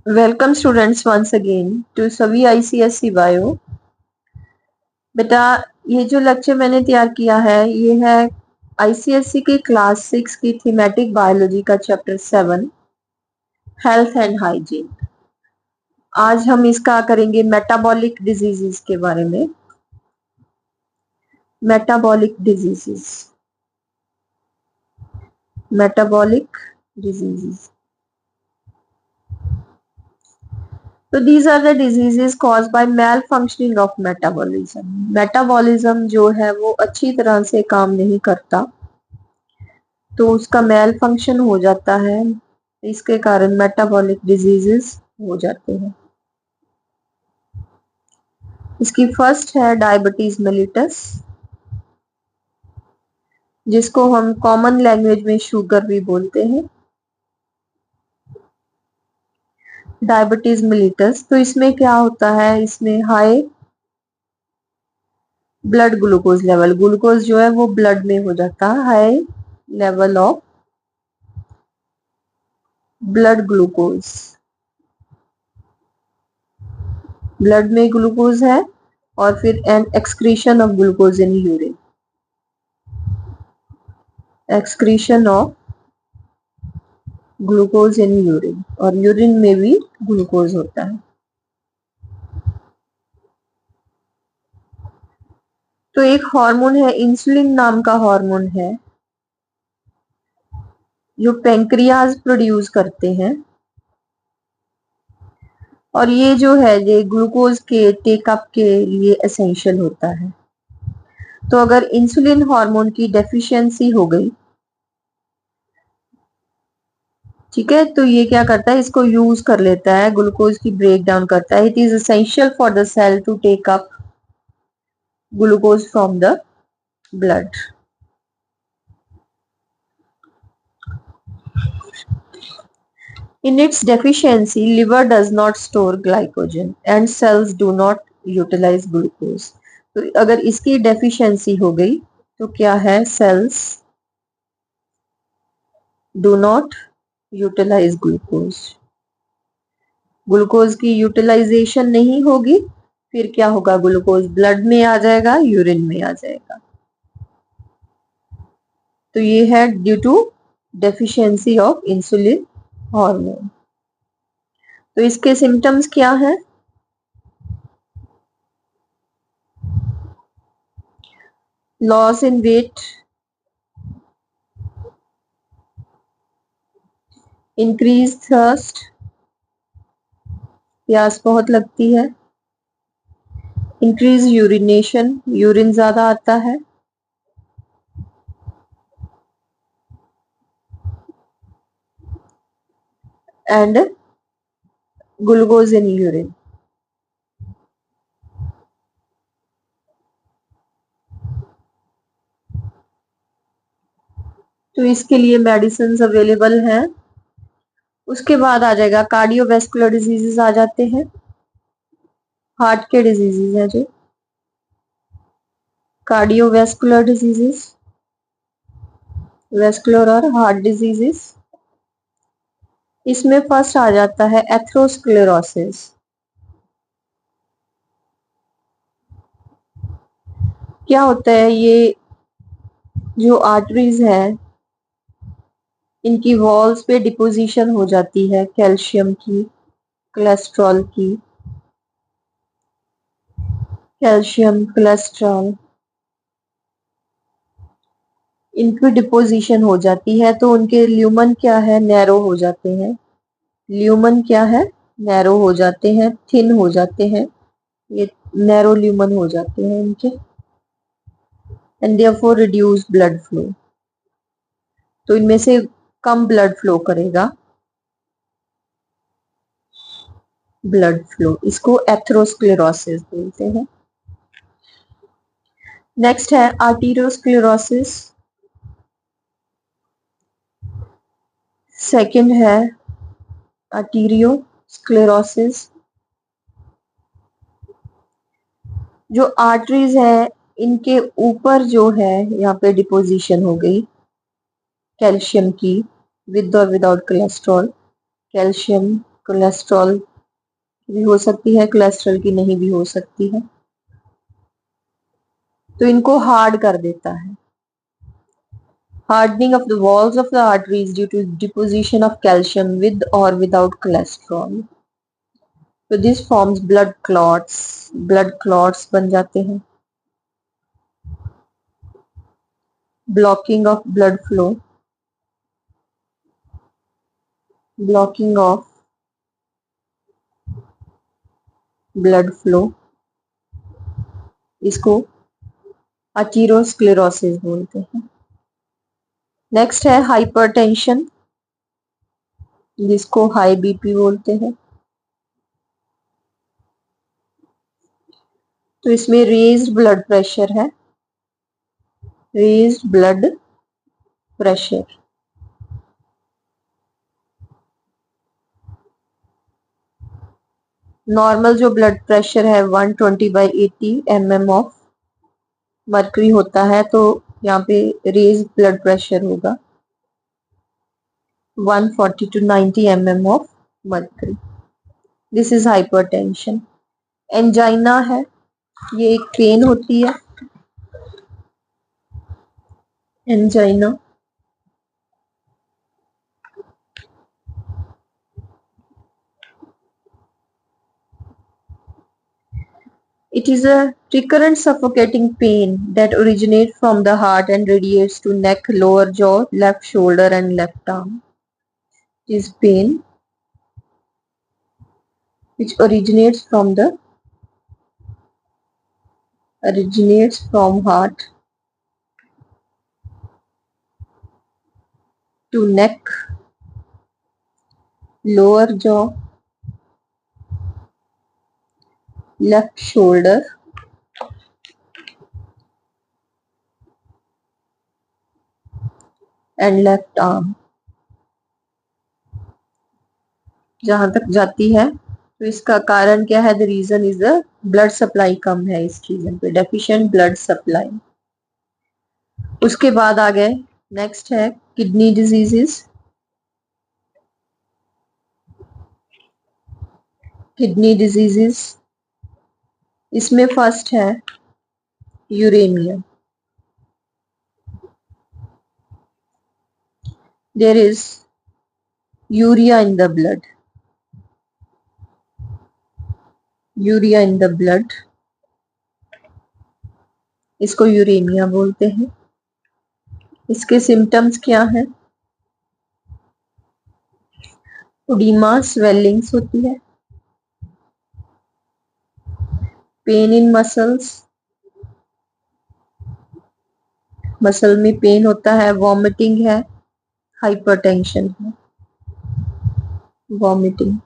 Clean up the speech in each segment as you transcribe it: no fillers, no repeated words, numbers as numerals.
Welcome students once again to सभी ICSE bio. बेटा, ये जो लेक्चर मैंने तैयार किया है ये है आईसीएसई की क्लास 6 की थीमेटिक बायोलॉजी का चैप्टर 7 हेल्थ एंड हाइजीन। आज हम इसका करेंगे मेटाबॉलिक डिजीजेस के बारे में। Metabolic diseases, metabolic diseases. तो these are the diseases cause by malfunctioning of metabolism. Metabolism जो है वो अच्छी तरह से काम नहीं करता, तो उसका मेल फंक्शन हो जाता है, इसके कारण मेटाबॉलिक डिजीजेस हो जाते हैं। इसकी फर्स्ट है डायबिटीज मेलिटस, जिसको हम कॉमन लैंग्वेज में शुगर भी बोलते हैं। डायबिटीज मेलिटस, तो इसमें क्या होता है, इसमें high blood glucose level, glucose जो है वो ब्लड में हो जाता है, high level of blood glucose. Blood में ग्लूकोज है और फिर an excretion of glucose in urine, excretion of glucose in urine, और यूरिन में भी ग्लूकोज होता है। तो एक हार्मोन है, इंसुलिन नाम का हार्मोन है, जो पेंक्रियाज प्रोड्यूस करते हैं, और ये जो है ये ग्लूकोज के टेकअप के लिए एसेंशियल होता है। तो अगर इंसुलिन हार्मोन की डेफिशिएंसी हो गई, ठीक है, तो ये क्या करता है, इसको यूज कर लेता है, ग्लूकोज की ब्रेक डाउन करता है। It is essential for the cell to take up glucose from the blood. In its deficiency, liver does not store glycogen and cells do not utilize glucose. तो अगर इसकी deficiency हो गई तो क्या है, cells do not utilize glucose, glucose की utilisation नहीं होगी, फिर क्या होगा, ग्लूकोज ब्लड में आ जाएगा, यूरिन में आ जाएगा। तो ये है due to deficiency of insulin hormone. तो इसके सिम्टम्स क्या है, loss in weight, increase thirst, प्यास बहुत लगती है, इंक्रीज यूरिनेशन, यूरिन ज्यादा आता है, एंड ग्लूकोज इन यूरिन। तो इसके लिए मेडिसिन अवेलेबल हैं। उसके बाद आ जाएगा कार्डियोवैस्कुलर डिजीजेस आ जाते हैं, हार्ट के डिजीजेस हैं जो कार्डियोवैस्कुलर डिजीजेस, वैस्कुलर और हार्ट डिजीजेस। इसमें फर्स्ट आ जाता है एथेरोस्क्लेरोसिस। क्या होता है, ये जो आर्टरीज है इनकी वॉल्स पे डिपोजिशन हो जाती है कैल्शियम की, कोलेस्ट्रॉल की, कैल्शियम कोलेस्ट्रॉल इनकी डिपोजिशन हो जाती है, तो उनके ल्यूमन क्या है, नैरो हो जाते हैं। ल्यूमन क्या है, नैरो हो जाते हैं, थिन हो जाते हैं, ये नैरो ल्यूमन हो जाते हैं इनके, and therefore reduce blood flow. तो इनमें से कम ब्लड फ्लो करेगा, ब्लड फ्लो, इसको एथेरोस्क्लेरोसिस बोलते हैं। नेक्स्ट है आर्टेरियोस्क्लेरोसिस, सेकंड है आर्टेरियोस्क्लेरोसिस। जो आर्टरीज है इनके ऊपर जो है यहाँ पे डिपोजिशन हो गई कैल्शियम की, विद और विदाउट कोलेस्ट्रॉल, कैल्शियम कोलेस्ट्रॉल भी हो सकती है, कोलेस्ट्रॉल की नहीं भी हो सकती है। तो इनको हार्ड कर देता है। Hardening of the walls of the arteries due to deposition of calcium with or without cholesterol. So this forms blood clots. Blood clots बन जाते हैं. Blocking of blood flow. Blocking of blood flow. इसको अथीरोस्क्लेरोसिस बोलते हैं. Next है hypertension, जिसको high BP बोलते हैं. तो इसमें रेज्ड ब्लड प्रेशर है. Raised blood pressure. नॉर्मल जो ब्लड प्रेशर है 120/80 mm ऑफ मर्करी होता है, तो यहाँ पे रेज ब्लड प्रेशर होगा 140 to 90 mm of mercury. This is hypertension. Angina है, ये एक पेन होती है. Angina it is a recurrent suffocating pain that originates from the heart and radiates to neck, lower jaw, left shoulder and left arm. It is pain which originates from heart to neck, lower jaw, left shoulder and left arm. जहां तक जाती है, तो इसका कारण क्या है? The reason is the blood supply कम है इस रीजन पे, डेफिशिएंट ब्लड सप्लाई. उसके बाद आ गए, नेक्स्ट है किडनी डिजीजेस. किडनी डिजीजेस, इसमें फर्स्ट है uremia. There is urea in the blood. Urea in the blood, इसको यूरेमिया बोलते हैं. इसके सिम्टम्स क्या हैं? ओडिमा, स्वेलिंग्स होती है. पेन इन मसल्स, मसल में पेन होता है. वॉमिटिंग है. हाइपरटेंशन है. वॉमिटिंग.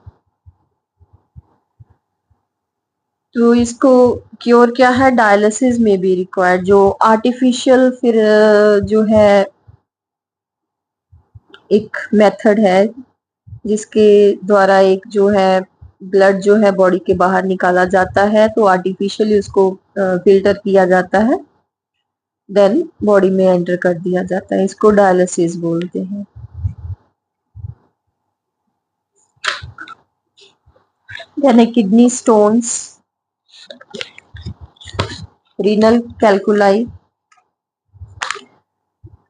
तो इसको क्योर क्या है? डायलिसिस में भी रिक्वायर्ड, जो आर्टिफिशियल फिर जो है एक मेथड है जिसके द्वारा एक जो है ब्लड जो है बॉडी के बाहर निकाला जाता है, तो आर्टिफिशियली उसको फिल्टर किया जाता है, देन बॉडी में एंटर कर दिया जाता है. इसको डायलिसिस बोलते हैं. Then kidney stones, renal calculi.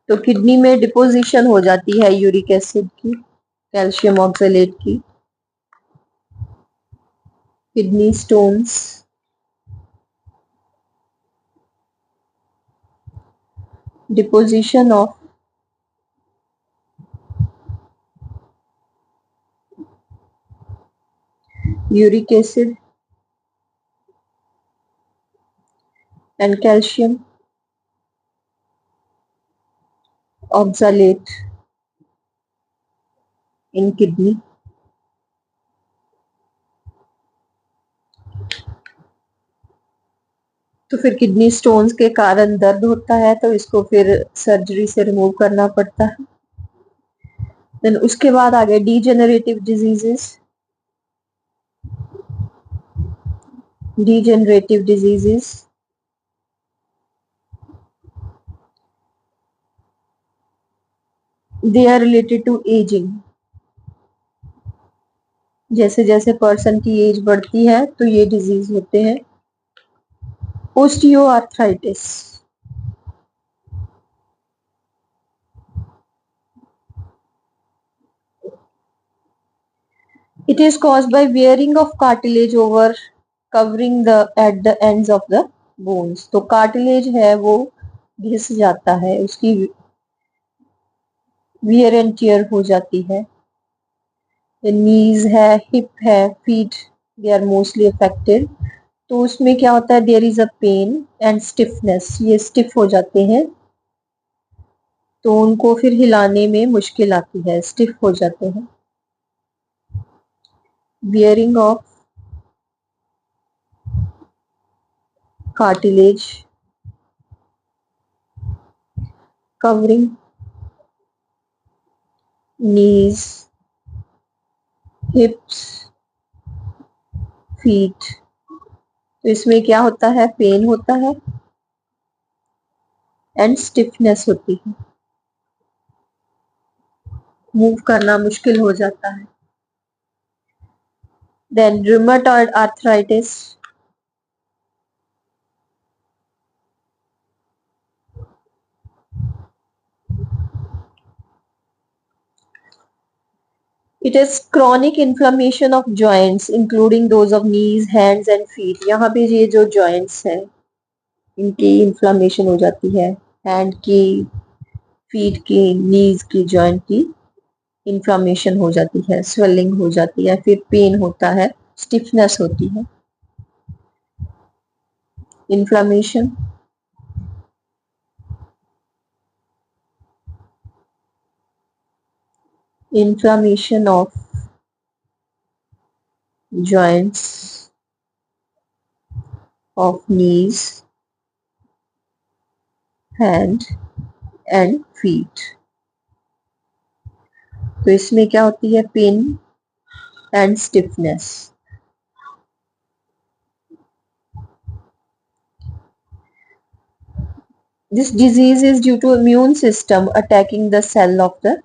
तो किडनी में डिपोजिशन हो जाती है यूरिक एसिड की, कैल्शियम ऑक्सलेट की. Kidney stones. Deposition of uric acid and calcium oxalate in kidney. तो फिर किडनी स्टोन्स के कारण दर्द होता है, तो इसको फिर सर्जरी से रिमूव करना पड़ता है. देन उसके बाद आ गए degenerative diseases. Degenerative diseases, they are related to aging. जैसे जैसे पर्सन की एज बढ़ती है तो ये डिजीज होते हैं। Osteoarthritis, it is caused by wearing of cartilage over covering the at the ends of the bones। तो कार्टिलेज है वो घिस जाता है, उसकी वियर एंड टियर हो जाती है। नीज है, हिप है, feet, they are mostly affected. तो उसमें क्या होता है, there is a pain and stiffness, ये स्टिफ हो जाते हैं तो उनको फिर हिलाने में मुश्किल आती है, स्टिफ हो जाते हैं। Wearing of cartilage covering knees, हिप्स, feet. तो इसमें क्या होता है, पेन होता है एंड स्टिफनेस होती है, मूव करना मुश्किल हो जाता है। Then rheumatoid arthritis, it is chronic inflammation of joints including those of knees, hands and feet. यहाँ पे ये जो जॉइंट्स हैं इनकी इन्फ्लेमेशन हो जाती है, हैंड की, फीट की, नीज की, जॉइंट की इन्फ्लेमेशन हो जाती है, स्वेलिंग हो जाती है, फिर पेन होता है, स्टिफनेस होती है। Inflammation, inflammation of joints of knees, hand and feet। तो इसमें क्या होती है, pain and stiffness. This disease is due to immune system attacking the cell of the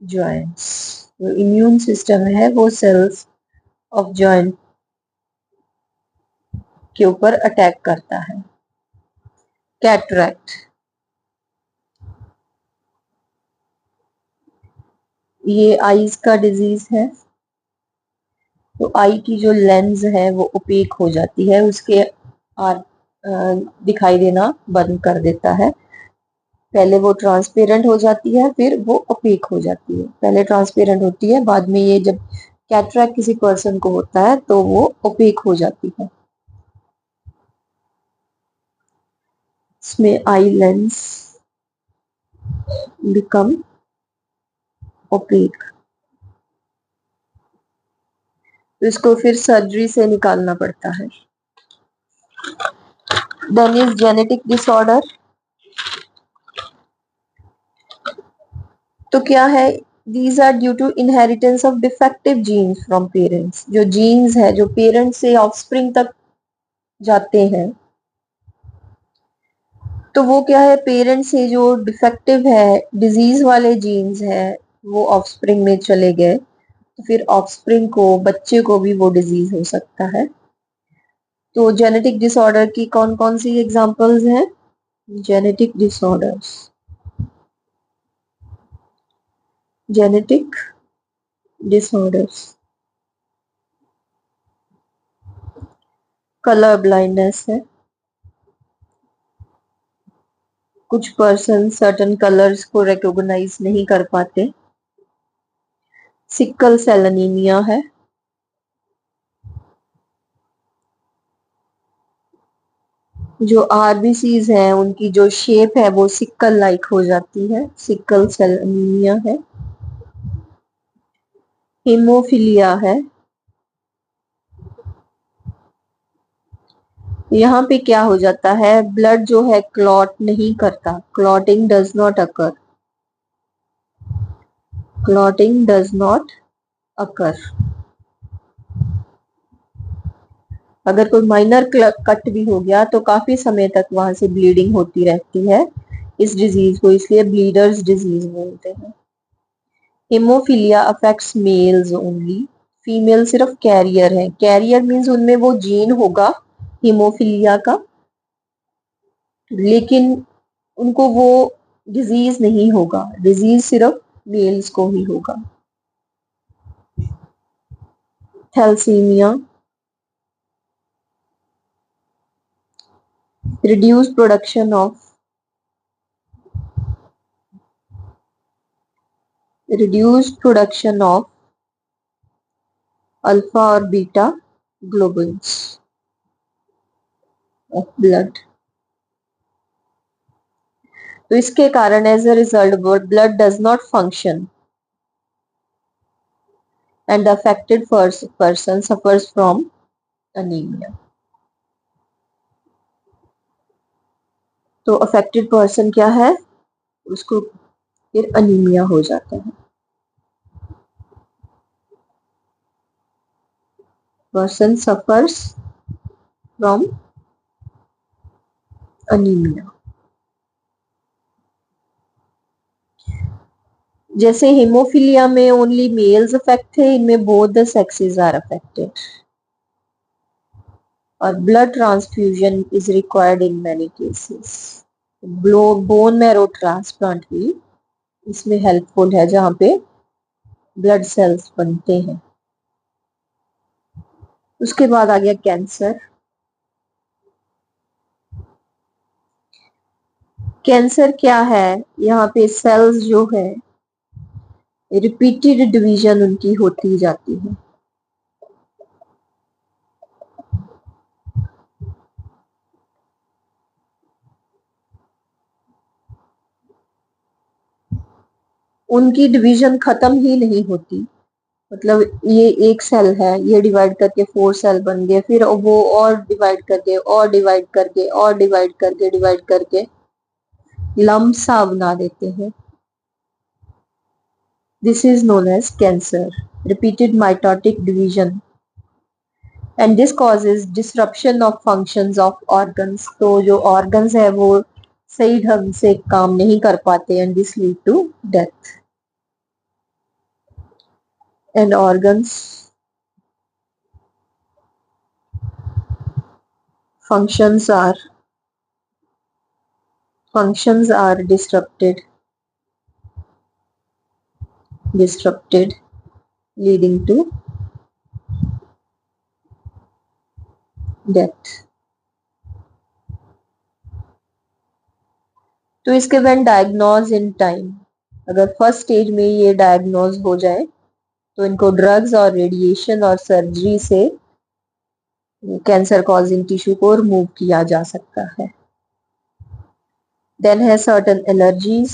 joints। जो immune system है वो cells of joint के ऊपर अटैक करता है। कैटरैक्ट, ये आईज का डिजीज है। तो आई की जो लेंस है वो ओपेक हो जाती है, उसके दिखाई देना बंद कर देता है। पहले वो ट्रांसपेरेंट हो जाती है, फिर वो ओपेक हो जाती है। पहले ट्रांसपेरेंट होती है, बाद में ये जब कैटरैक्ट किसी पर्सन को होता है तो वो ओपेक हो जाती है। इसमें आई लेंस बिकम ओपेक, तो इसको फिर सर्जरी से निकालना पड़ता है। Then is genetic disorder. तो क्या है, these are due to inheritance of defective genes from parents। जो जीन्स है जो पेरेंट्स से ऑफस्प्रिंग तक जाते हैं, तो वो क्या है, पेरेंट्स से जो डिफेक्टिव है, डिजीज वाले जीन्स है, वो ऑफस्प्रिंग में चले गए, तो फिर ऑफस्प्रिंग को, बच्चे को भी वो डिजीज हो सकता है। तो जेनेटिक डिसऑर्डर की कौन कौन सी एग्जांपल्स हैं? Genetic disorders, genetic disorders, colour blindness है, कुछ पर्सन सर्टन कलर्स को रिकॉग्नाइज नहीं कर पाते। सिकल सेल एनीमिया है, जो आरबीसीज हैं उनकी जो शेप है वो सिकल लाइक हो जाती है, सिकल सेल एनीमिया है। हीमोफीलिया है, यहाँ पे क्या हो जाता है, ब्लड जो है क्लॉट नहीं करता, clotting does not occur, clotting does not occur. अगर कोई माइनर कट भी हो गया तो काफी समय तक वहां से ब्लीडिंग होती रहती है इस डिजीज को, इसलिए ब्लीडर्स डिजीज बोलते हैं। Haemophilia affects males only, female सिर्फ कैरियर है। कैरियर मीन्स उनमें वो जीन होगा हीमोफीलिया का, लेकिन उनको वो डिजीज नहीं होगा। डिजीज सिर्फ मेल्स को ही होगा। Thalassaemia, reduce production of alpha और बीटा ग्लोबुल्स ऑफ ब्लड। तो इसके कारण as a result blood does not function and the affected person suffers from anaemia. तो अफेक्टेड पर्सन क्या है, उसको फिर अनीमिया हो जाता है। Person suffers from anaemia. जैसे हेमोफीलिया में ओनली मेल्स अफेक्ट है, इनमें both the sexes are affected और blood transfusion is required in many cases. Bone marrow transplant भी इसमें हेल्पफुल है, जहां पे ब्लड सेल्स बनते हैं। उसके बाद आ गया कैंसर। कैंसर क्या है, यहाँ पे सेल्स जो है रिपीटेड डिवीजन उनकी होती जाती है। उनकी डिवीजन खत्म ही नहीं होती। मतलब ये एक सेल है, ये डिवाइड करके 4 सेल बन गए, फिर वो और डिवाइड करके और डिवाइड करके और डिवाइड करके लम्प सा बना देते हैं। This is known as cancer, repeated mitotic division, and this causes disruption of functions of organs. तो जो ऑर्गन्स है वो सही ढंग से काम नहीं कर पाते, and this lead to death. And organs functions are disrupted, leading to death. तो इसके व्हेन डायग्नोज इन टाइम, अगर फर्स्ट स्टेज में ये डायग्नोज हो जाए तो इनको ड्रग्स और रेडिएशन और सर्जरी से कैंसर कॉजिंग टिश्यू को रिमूव किया जा सकता है। देन है सर्टेन एलर्जीज।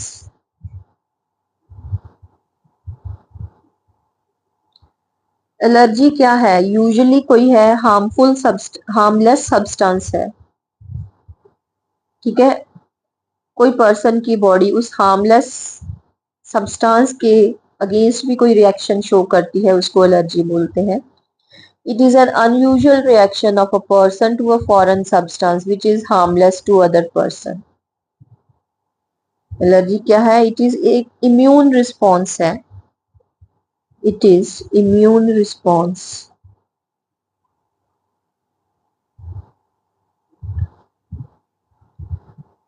एलर्जी क्या है, यूजुअली कोई है हार्मलेस सब्सटेंस है, ठीक है। कोई पर्सन की बॉडी उस हार्मलेस सब्सटेंस के अगेंस्ट भी कोई रिएक्शन शो करती है, उसको एलर्जी बोलते हैं। It is an unusual reaction of a person to a foreign substance which is harmless to other person. Allergy क्या है, इट इज एक इम्यून रिस्पॉन्स है। It is immune response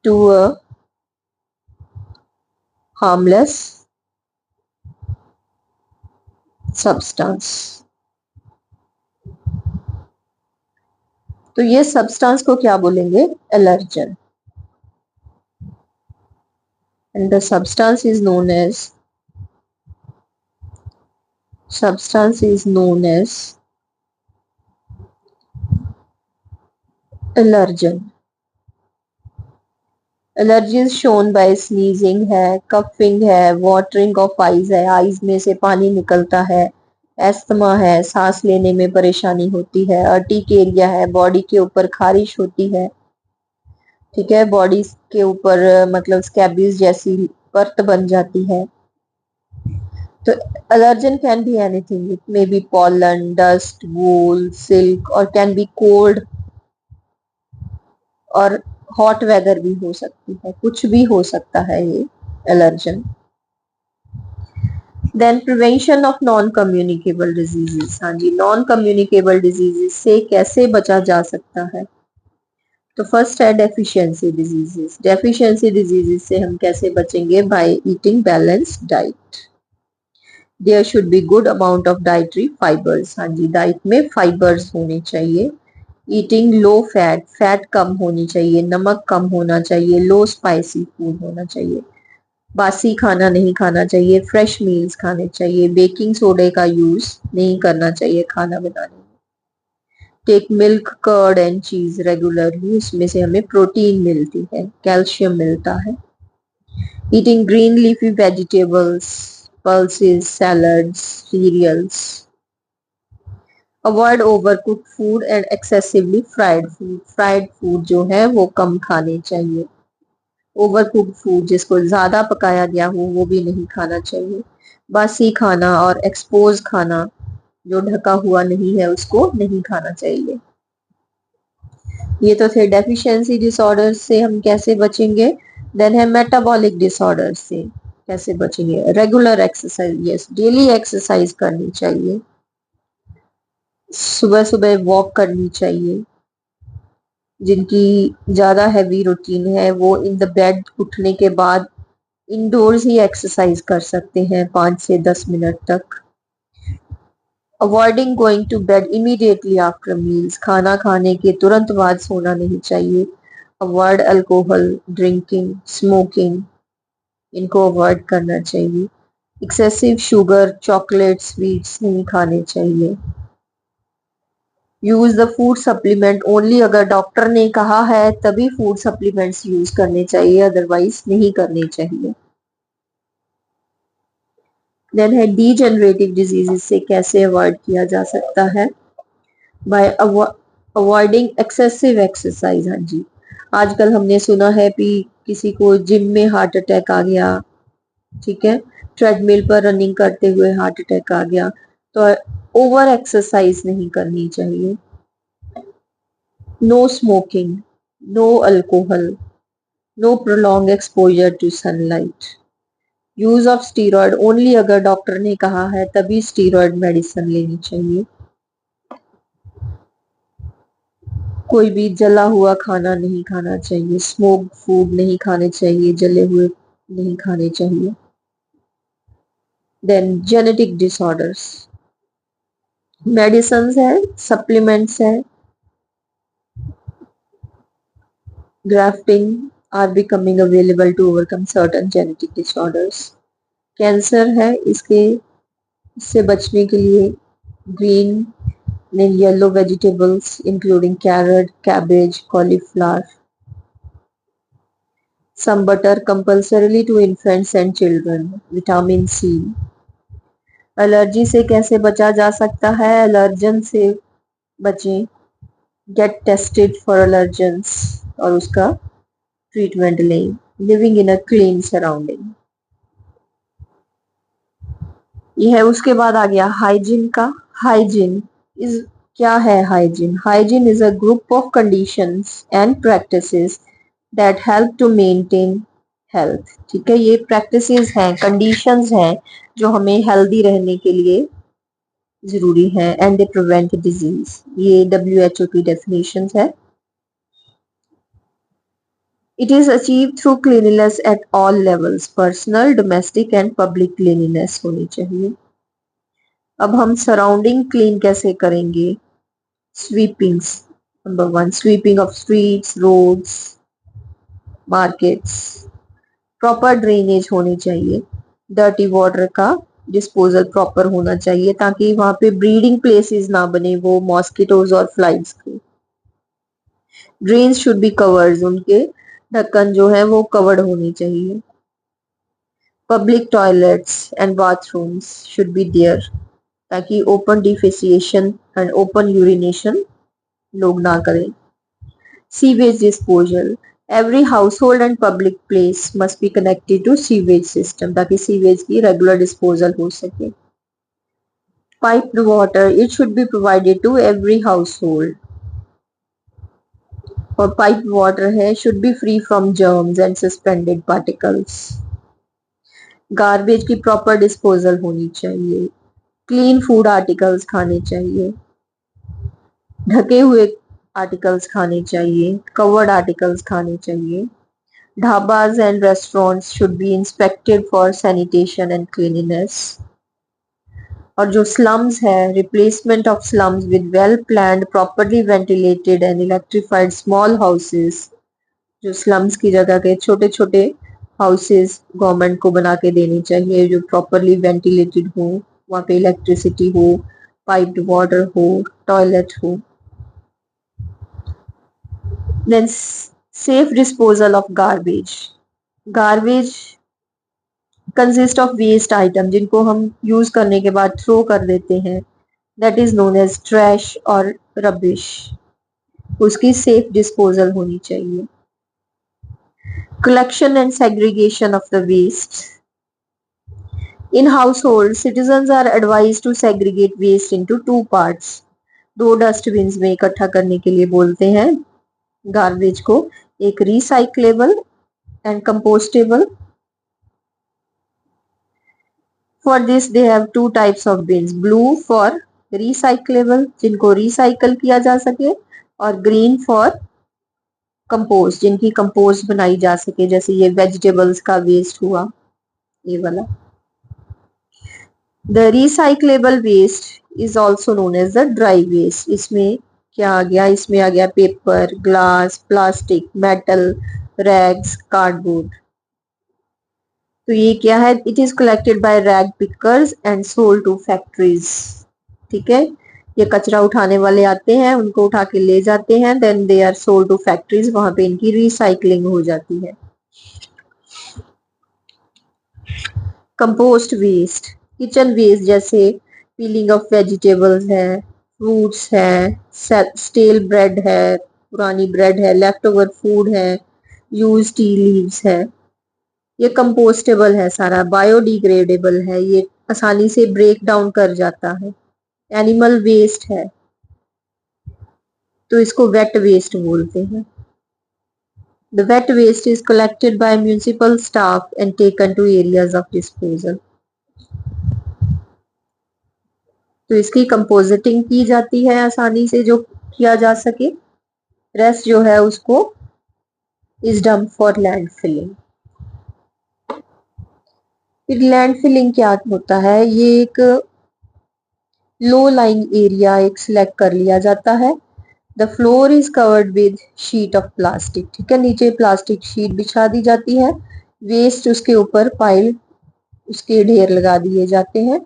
to a harmless substance. तो ये substance को क्या बोलेंगे, allergen. And the substance is known as allergen. Allergy is shown by sneezing है, कफिंग है, वाटरिंग ऑफ आईज है, आईज में से पानी निकलता है, एस्थमा है, सांस लेने में परेशानी होती है, अर्टिकेरिया है, बॉडी के ऊपर खारिश होती है, ठीक है, बॉडी के ऊपर मतलब स्कैबीज जैसी परत बन जाती है। तो allergen can be anything, it may B pollen, dust, wool, silk, और कैन बी कोल्ड और हॉट वेदर भी हो सकती है, कुछ भी हो सकता है ये allergen. Then prevention of non communicable diseases. हाँ जी, नॉन कम्युनिकेबल डिजीजेस से कैसे बचा जा सकता है? तो फर्स्ट है डेफिशिएंसी डिजीजेस। डेफिशिएंसी डिजीजेस से हम कैसे बचेंगे? By eating balanced diet. There should be good amount of dietary fibres. हाँ जी, डाइट में फाइबर्स होने चाहिए। ईटिंग लो फैट, फैट कम होनी चाहिए, नमक कम होना चाहिए, लो स्पाइसी फूड होना चाहिए, बासी खाना नहीं खाना चाहिए, फ्रेश मील्स खाने चाहिए, बेकिंग सोडे का यूज नहीं करना चाहिए खाना बनाने में। Take milk, curd and cheese regularly, उसमें से हमें प्रोटीन मिलती है, कैल्शियम मिलता है। Eating green leafy vegetables, pulses, salads, cereals. Avoid over cook food and excessively fried food. Fried food जो है वो कम खाने चाहिए। ओवर कुक फूड, जिसको ज्यादा पकाया गया हो, वो भी नहीं खाना चाहिए। बासी खाना और एक्सपोज खाना जो ढका हुआ नहीं है उसको नहीं खाना चाहिए। ये तो थे डेफिशिएंसी डिसऑर्डर से हम कैसे बचेंगे। देन है मेटाबॉलिक डिसऑर्डर से कैसे बचेंगे। Regular exercise, yes, daily exercise करनी चाहिए। सुबह सुबह वॉक करनी चाहिए। जिनकी ज्यादा हैवी रूटीन है वो इन द बेड उठने के बाद इंडोर्स ही एक्सरसाइज कर सकते हैं 5 से 10 मिनट तक। Avoiding going to bed immediately after meals. खाना खाने के तुरंत बाद सोना नहीं चाहिए। अवॉइड अल्कोहल ड्रिंकिंग, स्मोकिंग, इनको अवॉइड करना चाहिए। एक्सेसिव शुगर, चॉकलेट, स्वीट्स नहीं खाने चाहिए। Use the food supplement only, अगर डॉक्टर ने कहा है तभी फूड सप्लीमेंट्स यूज करने चाहिए, अदरवाइज नहीं करने चाहिए। देन है डीजेनरेटिव डिजीजेस से कैसे अवॉइड किया जा सकता है। Bye avoiding excessive exercise. हाँ जी, आजकल हमने सुना है कि किसी को जिम में हार्ट अटैक आ गया, ठीक है, ट्रेडमिल पर रनिंग करते हुए हार्ट अटैक आ गया। तो ओवर एक्सरसाइज नहीं करनी चाहिए। No smoking, no alcohol, no prolong exposure to sunlight. Use of steroid only, अगर डॉक्टर ने कहा है तभी स्टीरॉयड मेडिसिन लेनी चाहिए। कोई भी जला हुआ खाना नहीं खाना चाहिए। स्मोक फूड नहीं खाने चाहिए, जले हुए नहीं खाने चाहिए। देन जेनेटिक डिसऑर्डर्स, मेडिसिन है, सप्लीमेंट्स है, grafting are becoming available to overcome certain genetic disorders. Cancer है, इससे बचने के लिए green and yellow vegetables including carrot, cabbage, cauliflower. Some butter compulsorily to infants and children. Vitamin C. Allergy से कैसे बचा जा सकता है? एलर्जन से बचें, गेट टेस्टेड फॉर एलर्जेंस और उसका ट्रीटमेंट लें। Living in a clean surrounding. ये है, उसके बाद आ गया हाइजीन का। हाइजीन इज, क्या है hygiene? Hygiene is a group of conditions and practices that help to maintain health. ठीक है, ये प्रैक्टिसेस हैं, कंडीशंस हैं जो हमें हेल्दी रहने के लिए जरूरी है। एंड दे प्रिवेंट डिजीज, ये WHO की डेफिनेशन है। It is achieve through cleanliness at all levels, personal, domestic and public cleanliness होनी चाहिए। अब हम सराउंडिंग क्लीन कैसे करेंगे? Sweepings, number 1, sweeping of streets, roads, markets. Proper drainage होनी चाहिए। डर्टी वाटर का डिस्पोजल प्रॉपर होना चाहिए ताकि वहां पे ब्रीडिंग प्लेसेस ना बने वो मॉस्किटोज और फ्लाइज के। ड्रेन्स शुड बी कवर्ड, उनके ढक्कन जो है वो कवर्ड होनी चाहिए। Public toilets and bathrooms should be there ताकि open defecation and open urination लोग ना करें। Sewage disposal, every household and public place must be connected to sewage system ताकि सीवेज की रेगुलर डिस्पोजल हो सके। Piped water, it should be provided to every household. और piped water है should be free from germs and suspended particles. Garbage की proper disposal होनी चाहिए, clean food articles खाने चाहिए, ढके हुए आर्टिकल्स खाने चाहिए, कवर्ड आर्टिकल्स खाने चाहिए। Dhabas and restaurants should be inspected for sanitation and cleanliness. और जो स्लम्स है, replacement of slums with well planned properly ventilated and electrified small houses. जो स्लम्स की जगह के छोटे छोटे हाउसेस गवर्नमेंट को बना के देनी चाहिए, जो प्रॉपरली वेंटिलेटेड हो, वहाँ पे इलेक्ट्रिसिटी हो, पाइप्ड वाटर हो, टॉयलेट हो। Then safe disposal of garbage. Garbage consist of waste item जिनको हम यूज करने के बाद थ्रो कर देते हैं, that is known as trash और रबिश। उसकी सेफ डिस्पोजल होनी चाहिए। Collection and segregation of the waste. In households, citizens are advised to segregate waste into two parts. दो डस्टबिन्स में इकट्ठा करने के लिए बोलते हैं गार्बेज को, एक recyclable and compostable. For this they have two types of bins, blue for recyclable जिनको रिसाइकल किया जा सके, और ग्रीन फॉर कंपोस्ट जिनकी कंपोस्ट बनाई जा सके, जैसे ये वेजिटेबल्स का वेस्ट हुआ ये वाला। The recyclable waste is also known as the dry waste. इसमें क्या आ गया, इसमें आ गया paper, glass, plastic, metal, rags, cardboard. तो ये क्या है, it is collected by rag pickers and sold to factories. ठीक है, ये कचरा उठाने वाले आते हैं, उनको उठा के ले जाते हैं, then they are sold to factories, वहां पे इनकी रिसाइकलिंग हो जाती है। कंपोस्ट वेस्ट, किचन वेस्ट जैसे पीलिंग ऑफ वेजिटेबल्स है, फ्रूट्स है, स्टेल ब्रेड है, पुरानी ब्रेड है, लेफ्ट ओवर फूड है, यूज टी लीव्स है, ये कंपोस्टेबल है सारा, बायोडिग्रेडेबल है, ये आसानी से ब्रेक डाउन कर जाता है। एनिमल वेस्ट है तो इसको वेट वेस्ट बोलते हैं। The wet waste is collected by municipal staff and taken to areas of disposal. तो इसकी कंपोजिटिंग की जाती है आसानी से जो किया जा सके, रेस्ट जो है उसको is dump for land filling. फिर लैंड फिलिंग क्या होता है, ये एक लो लाइंग एरिया एक सिलेक्ट कर लिया जाता है। The floor is covered with sheet of plastic. ठीक है, नीचे प्लास्टिक शीट बिछा दी जाती है, वेस्ट उसके ऊपर पाइल, उसके ढेर लगा दिए जाते हैं,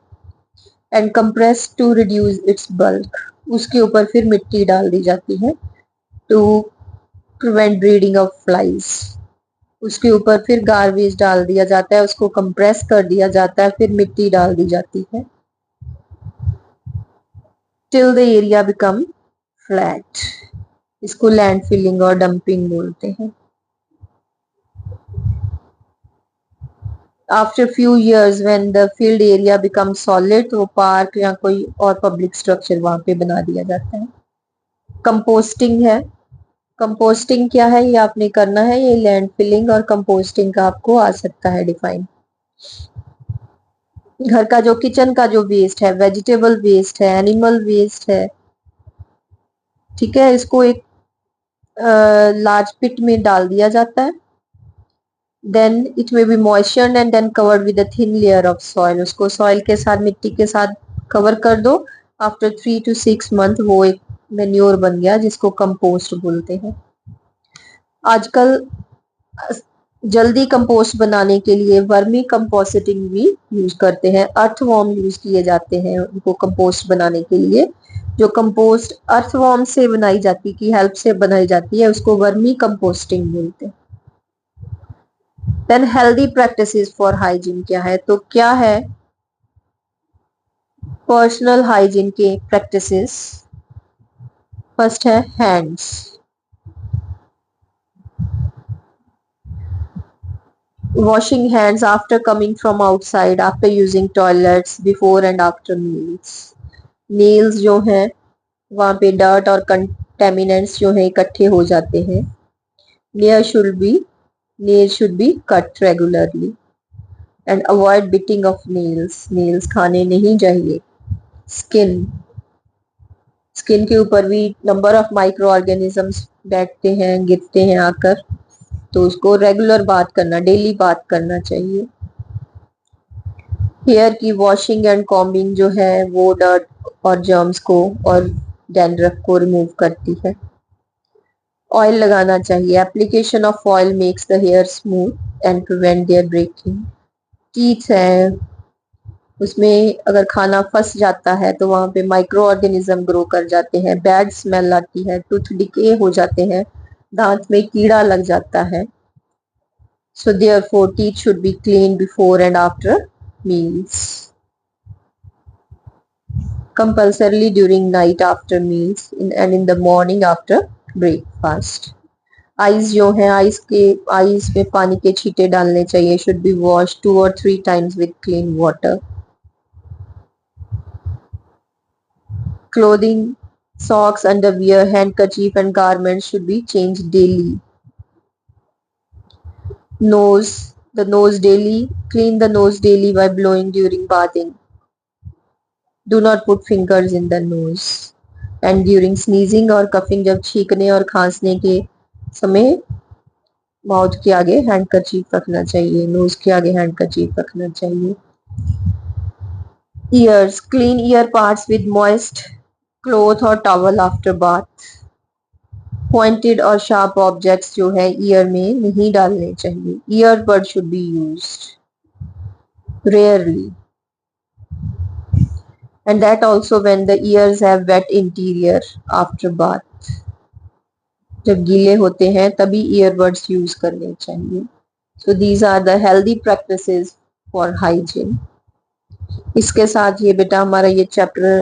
and compress to reduce its bulk. उसके ऊपर फिर मिट्टी डाल दी जाती है to prevent breeding of flies. उसके ऊपर फिर गार्बेज डाल दिया जाता है, उसको कंप्रेस कर दिया जाता है, फिर मिट्टी डाल दी जाती है, till the area become flat. इसको लैंड फिलिंग और डंपिंग बोलते हैं। After few years when the field area become solid, तो पार्क या कोई और पब्लिक स्ट्रक्चर वहां पे बना दिया जाता है। कंपोस्टिंग है, कंपोस्टिंग क्या है ये आपने करना है, ये लैंड फिलिंग और कंपोस्टिंग का आपको आ सकता है डिफाइन। घर का जो किचन का जो वेस्ट है, वेजिटेबल वेस्ट है, एनिमल वेस्ट है, ठीक है, इसको एक लार्ज पिट में डाल दिया जाता है, then it may be moistured and then covered with a thin layer of soil. उसको सॉइल के साथ, मिट्टी के साथ कवर कर दो। आफ्टर 3 to 6 मंथ वो एक मेन्योर बन गया जिसको कंपोस्ट बोलते हैं। आजकल जल्दी कंपोस्ट बनाने के लिए वर्मी कंपोस्टिंग भी यूज करते हैं, अर्थवॉर्म यूज किए जाते हैं उनको कंपोस्ट बनाने के लिए। जो कंपोस्ट अर्थवॉर्म से बनाई जाती की हेल्प से बनाई जाती है उसको वर्मी कंपोस्टिंग बोलते हैं। Then healthy practices for hygiene क्या है, तो क्या है पर्सनल हाइजीन के प्रैक्टिसेस। फर्स्ट है hands, washing hands after coming from outside, after using toilets, before and after meals। Niels जो है वहां पे डर्ट और कंटेमिनेंट्स जो है इकट्ठे हो जाते हैं। Nail should be cut regularly. And avoid beating of nails, nails खाने नहीं चाहिए। स्किन, स्किन के ऊपर भी नंबर ऑफ माइक्रो ऑर्गेनिजम्स बैठते हैं, गिरते हैं आकर, तो उसको रेगुलर बात करना, डेली बात करना चाहिए। हेयर की वॉशिंग एंड कॉम्बिंग जो है वो डर्ट और जर्म्स को और डैंड्रफ को रिमूव करती है। ऑयल लगाना चाहिए। Application of oil makes the hair smooth and prevent their breaking. Teeth है, उसमें अगर खाना फंस जाता है तो वहां पे माइक्रो ऑर्गेनिज्म ग्रो कर जाते हैं, बैड स्मेल आती है, टूथ डिके हो जाते हैं, दांत में कीड़ा लग जाता है। So therefore teeth should be cleaned before and after meals. Compulsorily during night after meals and in the morning after breakfast. Eyes जो है, आईज में पानी के छींटे डालने चाहिए। Should be wash 2 or 3 times with clean water. Clothing, socks, underwear, handkerchief and garments should be changed daily. Nose, the nose daily, clean the nose daily by blowing during bathing. Do not put fingers in the nose. And during sneezing और coughing, जब छींकने और खांसने के समय mouth के आगे handkerchief रखना चाहिए, नोज के आगे हैंडकरचीफ रखना चाहिए। Years, clean year parts with moist cloth और टॉवल आफ्टर बाथ। पॉइंटेड और शार्प ऑब्जेक्ट्स जो है ईयर में नहीं डालने चाहिए। Earbud should be used rarely, and that also when the ears have wet interior after bath. जब गीले होते हैं तभी ईयरबड्स यूज करने चाहिए। So these are the healthy practices for hygiene. इसके साथ ये बेटा हमारा ये चैप्टर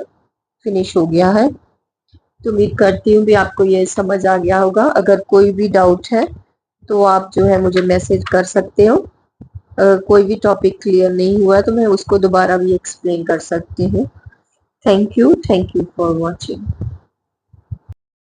फिनिश हो गया है। तो उम्मीद करती हूँ भी आपको ये समझ आ गया होगा। अगर कोई भी डाउट है तो आप जो है मुझे मैसेज कर सकते हो। अगर कोई भी टॉपिक क्लियर नहीं हुआ तो मैं उसको दोबारा भी एक्सप्लेन कर सकती हूँ। Thank you for watching.